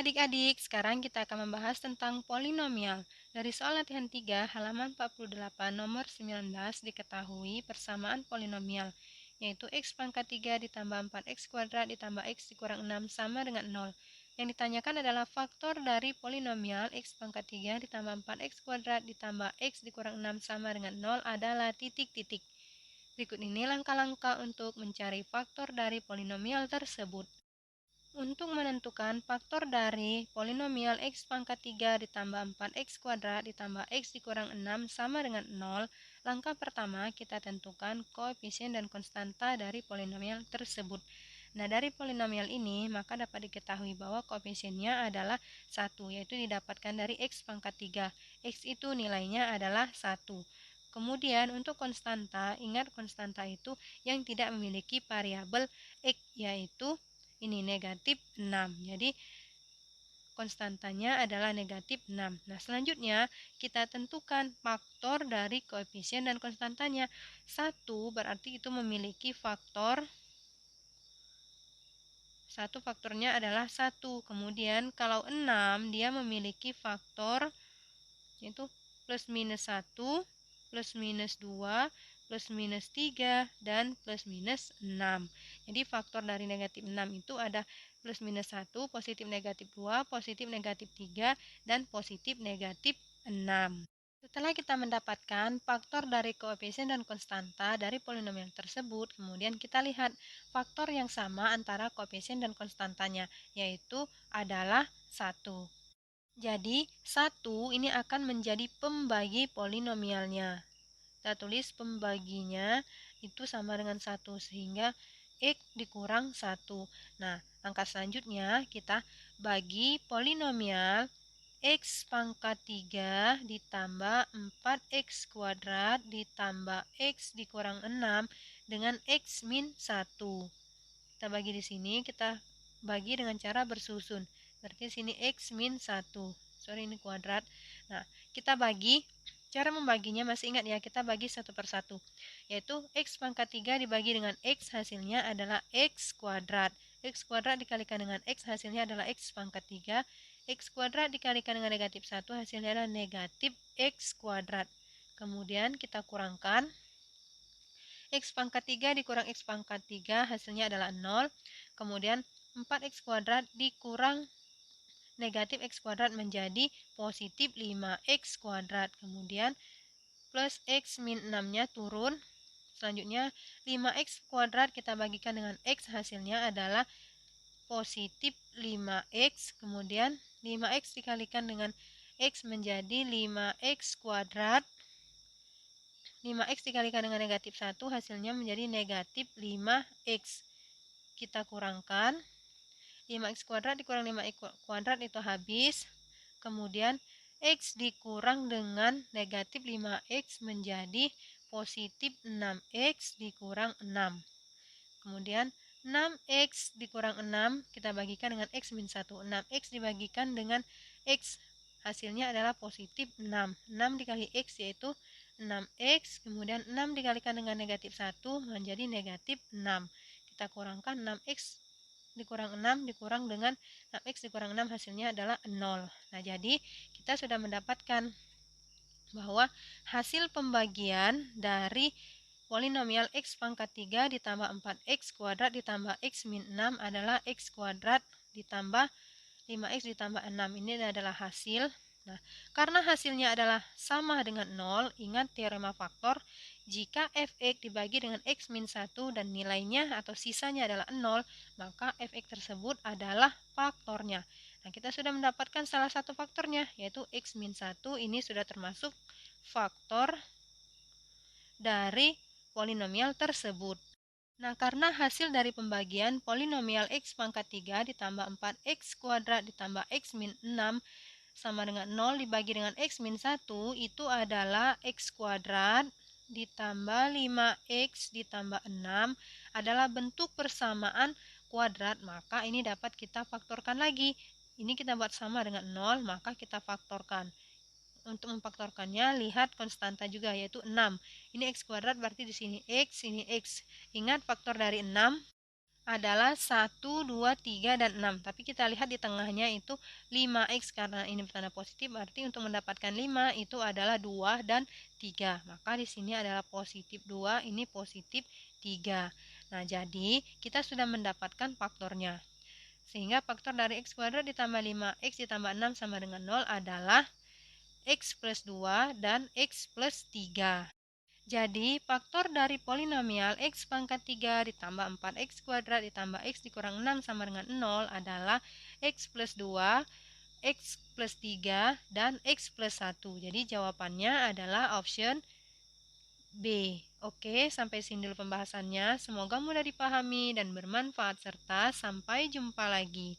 Hai adik-adik, sekarang kita akan membahas tentang polinomial. Dari soal latihan 3, halaman 48, nomor 19, diketahui persamaan polinomial, yaitu x pangkat 3 ditambah 4x kuadrat ditambah x dikurang 6 sama dengan 0. Yang ditanyakan adalah faktor dari polinomial x pangkat 3 ditambah 4x kuadrat ditambah x dikurang 6 sama dengan 0 adalah titik-titik. Berikut ini langkah-langkah untuk mencari faktor dari polinomial tersebut. Untuk menentukan faktor dari polinomial x pangkat 3 ditambah 4x kuadrat ditambah x dikurang 6 sama dengan 0, langkah pertama kita tentukan koefisien dan konstanta dari polinomial tersebut. Nah, dari polinomial ini maka dapat diketahui bahwa koefisiennya adalah 1, yaitu didapatkan dari x pangkat 3. X itu nilainya adalah 1. Kemudian untuk konstanta, ingat konstanta itu yang tidak memiliki variabel x, yaitu ini negatif 6. Jadi konstantanya adalah negatif 6. Nah, selanjutnya kita tentukan faktor dari koefisien dan konstantanya. 1 berarti itu memiliki faktor, faktornya adalah 1. Kemudian kalau 6 dia memiliki faktor yaitu plus minus 1, plus minus 2, plus minus 3, dan plus minus 6. Jadi faktor dari negatif 6 itu ada plus minus 1, positif negatif 2, positif negatif 3, dan positif negatif 6. Setelah kita mendapatkan faktor dari koefisien dan konstanta dari polinomial tersebut, kemudian kita lihat faktor yang sama antara koefisien dan konstantanya, yaitu adalah 1. Jadi, 1 ini akan menjadi pembagi polinomialnya. Kita tulis pembaginya itu sama dengan 1, sehingga x dikurang 1. Nah, angka selanjutnya kita bagi polinomial x pangkat 3 ditambah 4x kuadrat ditambah x dikurang 6 dengan x min 1. Kita bagi di sini, kita bagi dengan cara bersusun. Berarti sini x min 1. Sorry, ini kuadrat. Nah, kita bagi. Cara membaginya masih ingat ya, kita bagi satu per satu. Yaitu x pangkat 3 dibagi dengan x, hasilnya adalah x kuadrat. X kuadrat dikalikan dengan x, hasilnya adalah x pangkat 3. X kuadrat dikalikan dengan negatif 1, hasilnya adalah negatif x kuadrat. Kemudian kita kurangkan. X pangkat 3 dikurang X pangkat 3 hasilnya adalah 0. Kemudian 4X kuadrat dikurang negatif X kuadrat menjadi positif 5X kuadrat. Kemudian plus X min 6-nya turun. Selanjutnya 5X kuadrat kita bagikan dengan X, hasilnya adalah positif 5X. Kemudian 5X dikalikan dengan X menjadi 5X kuadrat. 5x dikalikan dengan negatif 1 hasilnya menjadi negatif 5x. Kita kurangkan. 5x kuadrat dikurang 5x kuadrat itu habis. Kemudian x dikurang dengan negatif 5x menjadi positif 6x dikurang 6. Kemudian 6x dikurang 6 kita bagikan dengan x min 1. 6x dibagikan dengan x, hasilnya adalah positif 6. 6 dikali x yaitu 6x, kemudian 6 dikalikan dengan negatif 1 menjadi negatif 6. Kita kurangkan 6x dikurang 6 dikurang dengan 6x dikurang 6 hasilnya adalah 0. Nah, jadi kita sudah mendapatkan bahwa hasil pembagian dari polinomial x pangkat 3 ditambah 4x kuadrat ditambah x min 6 adalah x kuadrat ditambah 5x ditambah 6. Ini adalah hasil. Nah, karena hasilnya adalah sama dengan 0, ingat teorema faktor, jika fx dibagi dengan x min 1 dan nilainya atau sisanya adalah 0, maka fx tersebut adalah faktornya. Nah, kita sudah mendapatkan salah satu faktornya, yaitu x min 1. Ini sudah termasuk faktor dari polinomial tersebut. Nah, karena hasil dari pembagian polinomial x pangkat 3 ditambah 4x kuadrat ditambah x min 6 sama dengan 0 dibagi dengan x min 1 itu adalah x kuadrat ditambah 5x ditambah 6 adalah bentuk persamaan kuadrat, maka ini dapat kita faktorkan lagi. Ini kita buat sama dengan 0, maka kita faktorkan. Untuk memfaktorkannya, lihat konstanta juga, yaitu 6. Ini x kuadrat berarti di sini x, ini x. Ingat faktor dari 6 adalah 1, 2, 3, dan 6. Tapi kita lihat di tengahnya itu 5x, karena ini bertanda positif, berarti untuk mendapatkan 5 itu adalah 2 dan 3. Maka di sini adalah positif 2, ini positif 3. Nah, jadi kita sudah mendapatkan faktornya. Sehingga faktor dari x kuadrat ditambah 5x ditambah 6 sama dengan 0 adalah x plus 2 dan x plus 3. Jadi, faktor dari polinomial x pangkat 3 ditambah 4x kuadrat ditambah x dikurang 6 sama dengan 0 adalah x plus 2, x plus 3, dan x plus 1. Jadi, jawabannya adalah option B. Oke, sampai sini dulu pembahasannya. Semoga mudah dipahami dan bermanfaat, serta sampai jumpa lagi.